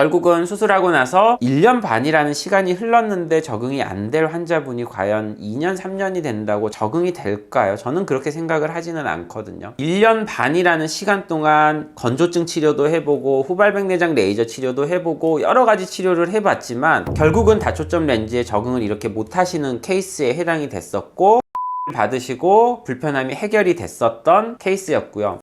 결국은 수술하고 나서 1년 반이라는 시간이 흘렀는데 적응이 안 될 환자분이 과연 2년, 3년이 된다고 적응이 될까요? 저는 그렇게 생각을 하지는 않거든요. 1년 반이라는 시간 동안 건조증 치료도 해보고 후발백내장 레이저 치료도 해보고 여러 가지 치료를 해봤지만 결국은 다초점 렌즈에 적응을 이렇게 못하시는 케이스에 해당이 됐었고 받으시고 불편함이 해결이 됐었던 케이스였고요.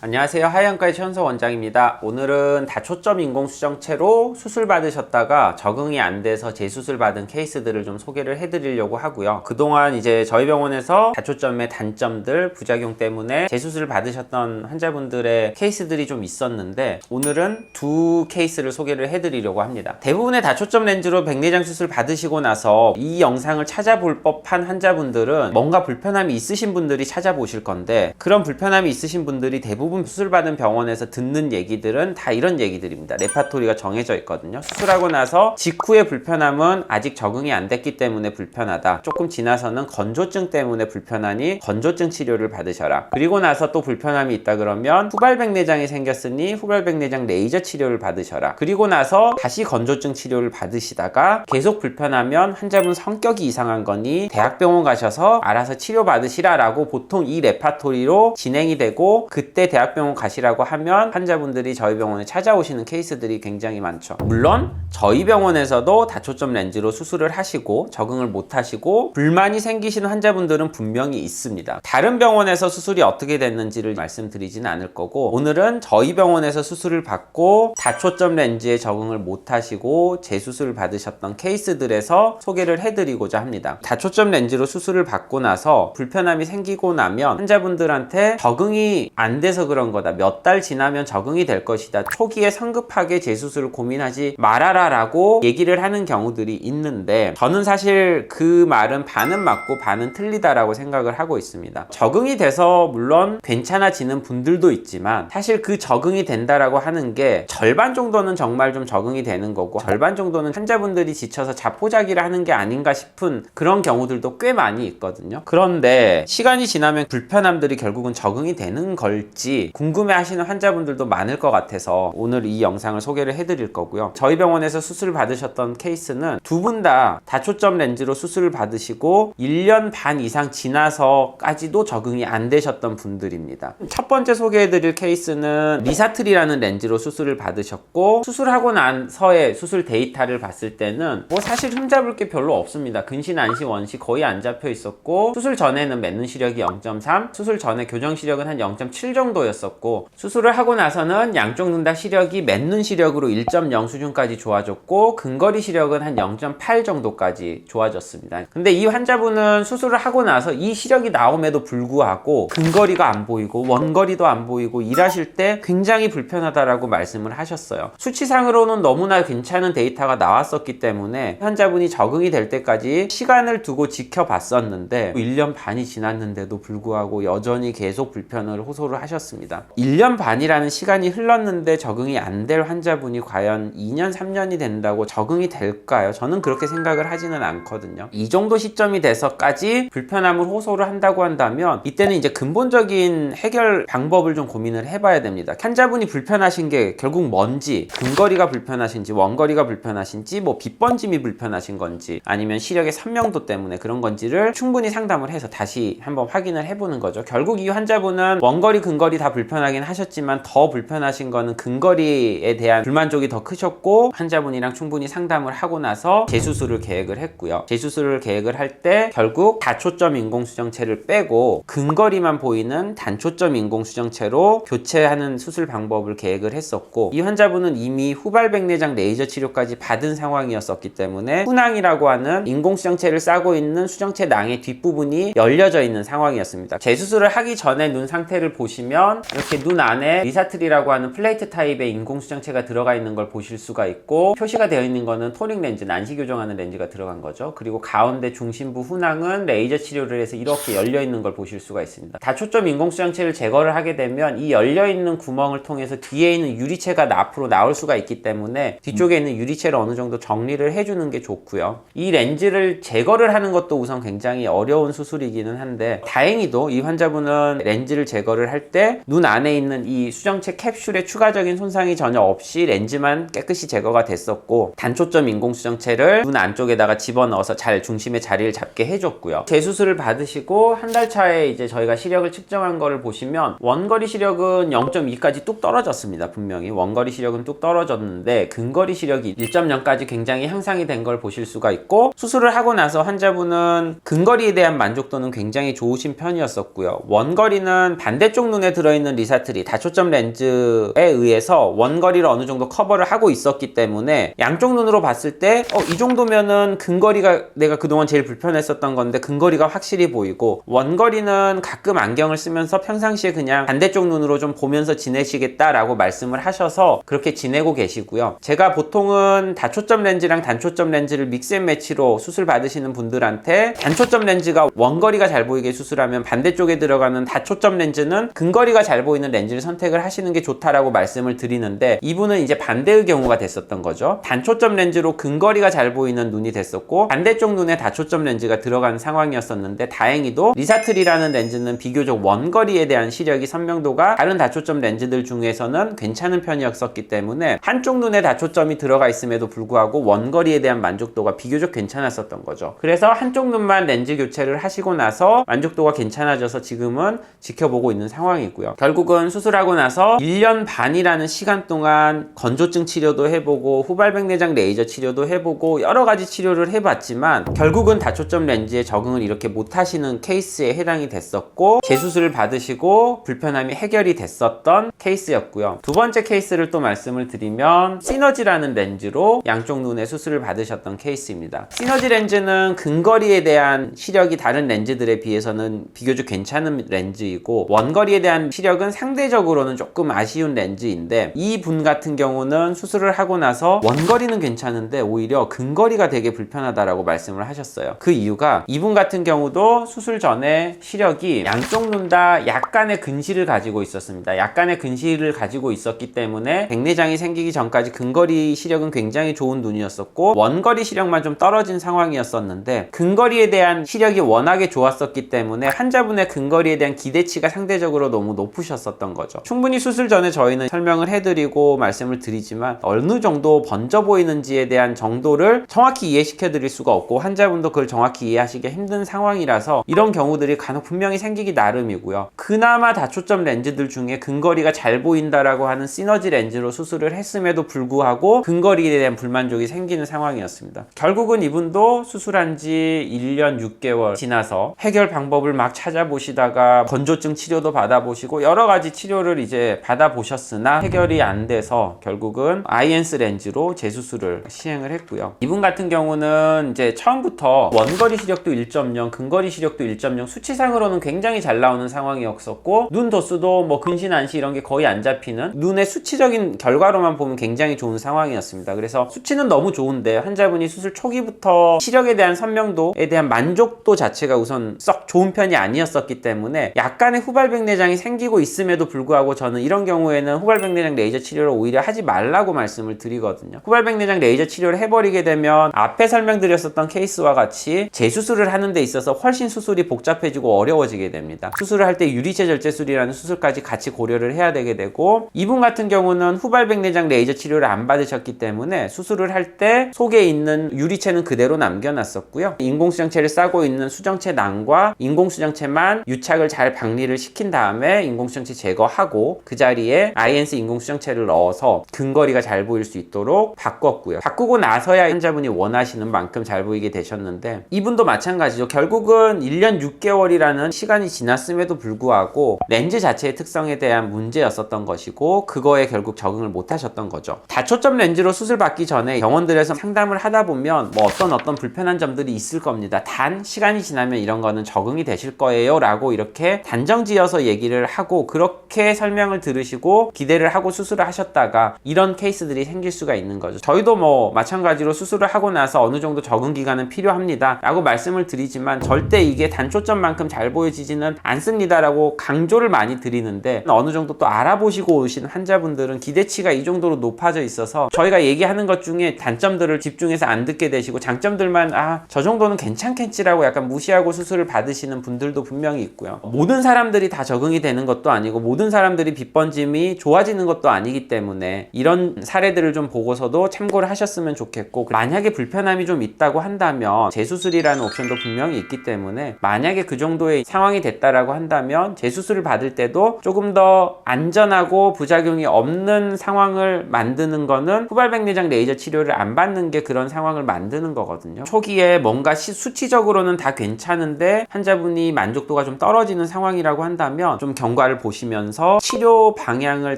안녕하세요. 하이안과의 최현석 원장입니다. 오늘은 다초점 인공수정체로 수술 받으셨다가 적응이 안 돼서 재수술 받은 케이스들을 좀 소개를 해드리려고 하고요. 그동안 이제 저희 병원에서 다초점의 단점들, 부작용 때문에 재수술 받으셨던 환자분들의 케이스들이 좀 있었는데 오늘은 두 케이스를 소개를 해드리려고 합니다. 대부분의 다초점 렌즈로 백내장 수술 받으시고 나서 이 영상을 찾아볼 법한 환자분들은 뭔가 불편함이 있으신 분들이 찾아보실 건데 그런 불편함이 있으신 분들이 대부분 수술받은 병원에서 듣는 얘기들은 다 이런 얘기들입니다. 레파토리가 정해져 있거든요. 수술하고 나서 직후의 불편함은 아직 적응이 안 됐기 때문에 불편하다. 조금 지나서는 건조증 때문에 불편하니 건조증 치료를 받으셔라. 그리고 나서 또 불편함이 있다 그러면 후발백내장이 생겼으니 후발백내장 레이저 치료를 받으셔라. 그리고 나서 다시 건조증 치료를 받으시다가 계속 불편하면 환자분 성격이 이상한 거니 대학병원 가셔서 알아서 치료받으시라 라고 보통 이 레파토리로 진행이 되고 그때 대학병원 가시라고 하면 환자분들이 저희 병원에 찾아오시는 케이스들이 굉장히 많죠. 물론 저희 병원에서도 다초점 렌즈로 수술을 하시고 적응을 못 하시고 불만이 생기시는 환자분들은 분명히 있습니다. 다른 병원에서 수술이 어떻게 됐는지를 말씀드리지는 않을 거고 오늘은 저희 병원에서 수술을 받고 다초점 렌즈에 적응을 못 하시고 재수술을 받으셨던 케이스들에서 소개를 해드리고자 합니다. 다초점 렌즈로 수술을 받고 나서 불편함이 생기고 나면 환자분들한테 적응이 안 돼서 그런 거다. 몇 달 지나면 적응이 될 것이다. 초기에 성급하게 재수술을 고민하지 말아라 라고 얘기를 하는 경우들이 있는데 저는 사실 그 말은 반은 맞고 반은 틀리다라고 생각을 하고 있습니다. 적응이 돼서 물론 괜찮아지는 분들도 있지만 사실 그 적응이 된다라고 하는 게 절반 정도는 정말 좀 적응이 되는 거고 절반 정도는 환자분들이 지쳐서 자포자기를 하는 게 아닌가 싶은 그런 경우들도 꽤 많이 있거든요. 그런데 시간이 지나면 불편함들이 결국은 적응이 되는 걸지 궁금해하시는 환자분들도 많을 것 같아서 오늘 이 영상을 소개를 해드릴 거고요. 저희 병원에서 수술을 받으셨던 케이스는 두 분 다 다초점 렌즈로 수술을 받으시고 1년 반 이상 지나서까지도 적응이 안 되셨던 분들입니다. 첫 번째 소개해드릴 케이스는 리사틀이라는 렌즈로 수술을 받으셨고 수술하고 나서의 수술 데이터를 봤을 때는 뭐 사실 흠잡을 게 별로 없습니다. 근시, 난시, 원시 거의 안 잡혀 있었고 수술 전에는 맺는 시력이 0.3, 수술 전에 교정 시력은 한 0.7 정도였었고 수술을 하고 나서는 양쪽 눈 다 시력이 맨눈 시력으로 1.0 수준까지 좋아졌고 근거리 시력은 한 0.8 정도까지 좋아졌습니다. 근데 이 환자분은 수술을 하고 나서 이 시력이 나옴에도 불구하고 근거리가 안 보이고 원거리도 안 보이고 일하실 때 굉장히 불편하다라고 말씀을 하셨어요. 수치상으로는 너무나 괜찮은 데이터가 나왔었기 때문에 환자분이 적응이 될 때까지 시간을 두고 지켜봤었는데 1년 반이 지났는데도 불구하고 여전히 계속 불편을 호소를 하셨습니다. 1년 반이라는 시간이 흘렀는데 적응이 안 될 환자분이 과연 2년, 3년이 된다고 적응이 될까요? 저는 그렇게 생각을 하지는 않거든요. 이 정도 시점이 돼서까지 불편함을 호소를 한다고 한다면 이때는 이제 근본적인 해결 방법을 좀 고민을 해봐야 됩니다. 환자분이 불편하신 게 결국 뭔지, 근거리가 불편하신지, 원거리가 불편하신지, 뭐 빗번짐이 불편하신 건지, 아니면 시력의 선명도 때문에 그런 건지를 충분히 상담을 해서 다시 한번 확인을 해보는 거죠. 결국 이 환자분은 원거리, 근거리 다 불편하긴 하셨지만 더 불편하신 거는 근거리에 대한 불만족이 더 크셨고 환자분이랑 충분히 상담을 하고 나서 재수술을 계획을 했고요. 재수술을 계획을 할 때 결국 다초점 인공수정체를 빼고 근거리만 보이는 단초점 인공수정체로 교체하는 수술 방법을 계획을 했었고 이 환자분은 이미 후발백내장 레이저 치료까지 받은 상황이었었기 때문에 훈낭이라고 하는 인공수정체를 싸고 있는 수정체 낭의 뒷부분이 열려져 있는 상황이었습니다. 재수술을 하기 전에 눈 상태를 보시면 보시면 이렇게 눈 안에 리사트리라고 하는 플레이트 타입의 인공수정체가 들어가 있는 걸 보실 수가 있고, 표시가 되어 있는 거는 토닉 렌즈, 난시 교정하는 렌즈가 들어간 거죠. 그리고 가운데 중심부 훈항은 레이저 치료를 해서 이렇게 열려 있는 걸 보실 수가 있습니다. 다초점 인공수정체를 제거를 하게 되면 이 열려 있는 구멍을 통해서 뒤에 있는 유리체가 앞으로 나올 수가 있기 때문에 뒤쪽에 있는 유리체를 어느 정도 정리를 해주는 게 좋고요. 이 렌즈를 제거를 하는 것도 우선 굉장히 어려운 수술이기는 한데, 다행히도 이 환자분은 렌즈를 제거를 할 때 눈 안에 있는 이 수정체 캡슐에 추가적인 손상이 전혀 없이 렌즈만 깨끗이 제거가 됐었고, 단초점 인공수정체를 눈 안쪽에다가 집어넣어서 잘 중심의 자리를 잡게 해줬고요. 재수술을 받으시고 한 달 차에 이제 저희가 시력을 측정한 거를 보시면 원거리 시력은 0.2까지 뚝 떨어졌습니다. 분명히 원거리 시력은 뚝 떨어졌는데 근거리 시력이 1.0까지 굉장히 향상이 된 걸 보실 수가 있고, 수술을 하고 나서 환자분은 근거리에 대한 만족도는 굉장히 좋으신 편이었었고요. 원거리는 반대쪽 눈에 들어있는 리사트리 다초점 렌즈에 의해서 원거리를 어느 정도 커버를 하고 있었기 때문에 양쪽 눈으로 봤을 때 이 정도면은 근거리가 내가 그동안 제일 불편했었던 건데 근거리가 확실히 보이고, 원거리는 가끔 안경을 쓰면서 평상시에 그냥 반대쪽 눈으로 좀 보면서 지내시겠다라고 말씀을 하셔서 그렇게 지내고 계시고요. 제가 보통은 다초점 렌즈랑 단초점 렌즈를 믹스앤매치로 수술 받으시는 분들한테 단초점 렌즈가 원거리가 잘 보이게 수술하면 반대쪽에 들어가는 다초점 렌즈는 근거리가 잘 보이는 렌즈를 선택을 하시는 게 좋다라고 말씀을 드리는데, 이분은 이제 반대의 경우가 됐었던 거죠. 단초점 렌즈로 근거리가 잘 보이는 눈이 됐었고 반대쪽 눈에 다초점 렌즈가 들어간 상황이었었는데, 다행히도 리사트리라는 렌즈는 비교적 원거리에 대한 시력이 선명도가 다른 다초점 렌즈들 중에서는 괜찮은 편이었었기 때문에 한쪽 눈에 다초점이 들어가 있음에도 불구하고 원거리에 대한 만족도가 비교적 괜찮았었던 거죠. 그래서 한쪽 눈만 렌즈 교체를 하시고 나서 만족도가 괜찮아져서 지금은 지켜보고 있는 상황이고요. 결국은 수술하고 나서 1년 반이라는 시간 동안 건조증 치료도 해보고 후발백내장 레이저 치료도 해보고 여러 가지 치료를 해봤지만 결국은 다초점 렌즈에 적응을 이렇게 못하시는 케이스에 해당이 됐었고, 재수술을 받으시고 불편함이 해결이 됐었던 케이스였고요. 두 번째 케이스를 또 말씀을 드리면 시너지라는 렌즈로 양쪽 눈에 수술을 받으셨던 케이스입니다. 시너지 렌즈는 근거리에 대한 시력이 다른 렌즈들에 비해서는 비교적 괜찮은 렌즈이고, 원거리에 대한 시력은 상대적으로는 조금 아쉬운 렌즈인데, 이 분 같은 경우는 수술을 하고 나서 원거리는 괜찮은데 오히려 근거리가 되게 불편하다라고 말씀을 하셨어요. 그 이유가 이분 같은 경우도 수술 전에 시력이 양쪽 눈 다 약간의 근시를 가지고 있었습니다. 약간의 근시를 가지고 있었기 때문에 백내장이 생기기 전까지 근거리 시력은 굉장히 좋은 눈이었었고 원거리 시력만 좀 떨어진 상황이었었는데, 근거리에 대한 시력이 워낙에 좋았었기 때문에 환자분의 근거리에 대한 기대치가 상대적으로 너무 높으셨었던 거죠. 충분히 수술 전에 저희는 설명을 해드리고 말씀을 드리지만 어느 정도 번져 보이는지에 대한 정도를 정확히 이해시켜 드릴 수가 없고, 환자분도 그걸 정확히 이해하시기 힘든 상황이라서 이런 경우들이 간혹 분명히 생기기 나름이고요. 그나마 다초점 렌즈들 중에 근거리가 잘 보인다라고 하는 시너지 렌즈로 수술을 했음에도 불구하고 근거리에 대한 불만족이 생기는 상황이었습니다. 결국은 이분도 수술한 지 1년 6개월 지나서 해결 방법을 막 찾아보시다가 건조증 치료도 받아보시고 여러 가지 치료를 이제 받아보셨으나 해결이 안 돼서 결국은 아이엔스 렌즈로 재수술을 시행을 했고요. 이분 같은 경우는 이제 처음부터 원거리 시력도 1.0, 근거리 시력도 1.0, 수치상으로는 굉장히 잘 나오는 상황이었었고, 눈 도수도 뭐 근시, 난시 이런 게 거의 안 잡히는, 눈의 수치적인 결과로만 보면 굉장히 좋은 상황이었습니다. 그래서 수치는 너무 좋은데 환자분이 수술 초기부터 시력에 대한 선명도에 대한 만족도 자체가 우선 썩 좋은 편이 아니었었기 때문에 약간의 후발백내장이 생기고 있음에도 불구하고 저는 이런 경우에는 후발백내장 레이저 치료를 오히려 하지 말라고 말씀을 드리거든요. 후발백내장 레이저 치료를 해버리게 되면 앞에 설명드렸었던 케이스와 같이 재수술을 하는 데 있어서 훨씬 수술이 복잡해지고 어려워지게 됩니다. 수술을 할 때 유리체 절제술이라는 수술까지 같이 고려를 해야 되게 되고, 이분 같은 경우는 후발백내장 레이저 치료를 안 받으셨기 때문에 수술을 할 때 속에 있는 유리체는 그대로 남겨놨었고요. 인공수정체를 싸고 있는 수정체 낭과 인공수정체만 유착을 잘 박리를 시킨 다음에 인공수정체 제거하고 그 자리에 아이엔스 인공수정체를 넣어서 근거리가 잘 보일 수 있도록 바꿨고요. 바꾸고 나서야 환자분이 원하시는 만큼 잘 보이게 되셨는데, 이분도 마찬가지죠. 결국은 1년 6개월이라는 시간이 지났음에도 불구하고 렌즈 자체의 특성에 대한 문제였었던 것이고, 그거에 결국 적응을 못 하셨던 거죠. 다초점 렌즈로 수술 받기 전에 병원들에서 상담을 하다 보면 뭐 어떤 불편한 점들이 있을 겁니다. 단 시간이 지나면 이런 거는 적응이 되실 거예요 라고 이렇게 단정지어서 얘기를 하고 하고 그렇게 설명을 들으시고 기대를 하고 수술을 하셨다가 이런 케이스들이 생길 수가 있는 거죠. 저희도 뭐 마찬가지로 수술을 하고 나서 어느 정도 적응 기간은 필요합니다 라고 말씀을 드리지만 절대 이게 단초점만큼 잘 보여지지는 않습니다 라고 강조를 많이 드리는데, 어느 정도 또 알아보시고 오신 환자분들은 기대치가 이 정도로 높아져 있어서 저희가 얘기하는 것 중에 단점들을 집중해서 안 듣게 되시고 장점들만 저 정도는 괜찮겠지라고 약간 무시하고 수술을 받으시는 분들도 분명히 있고요. 모든 사람들이 다 적응이 되는 것도 아니고 모든 사람들이 빗번짐이 좋아지는 것도 아니기 때문에 이런 사례들을 좀 보고서도 참고를 하셨으면 좋겠고, 만약에 불편함이 좀 있다고 한다면 재수술이라는 옵션도 분명히 있기 때문에 만약에 그 정도의 상황이 됐다라고 한다면 재수술을 받을 때도 조금 더 안전하고 부작용이 없는 상황을 만드는 거는 후발백내장 레이저 치료를 안 받는 게 그런 상황을 만드는 거거든요. 초기에 뭔가 수치적으로는 다 괜찮은데 환자분이 만족도가 좀 떨어지는 상황이라고 한다면 좀 경과를 보시면서 치료 방향을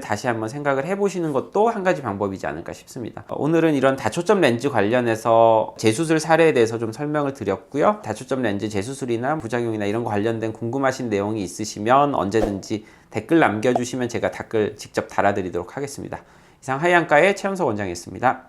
다시 한번 생각을 해보시는 것도 한 가지 방법이지 않을까 싶습니다. 오늘은 이런 다초점 렌즈 관련해서 재수술 사례에 대해서 좀 설명을 드렸고요. 다초점 렌즈 재수술이나 부작용이나 이런 거 관련된 궁금하신 내용이 있으시면 언제든지 댓글 남겨주시면 제가 댓글 직접 달아드리도록 하겠습니다. 이상 하이안과의 최현석 원장이었습니다.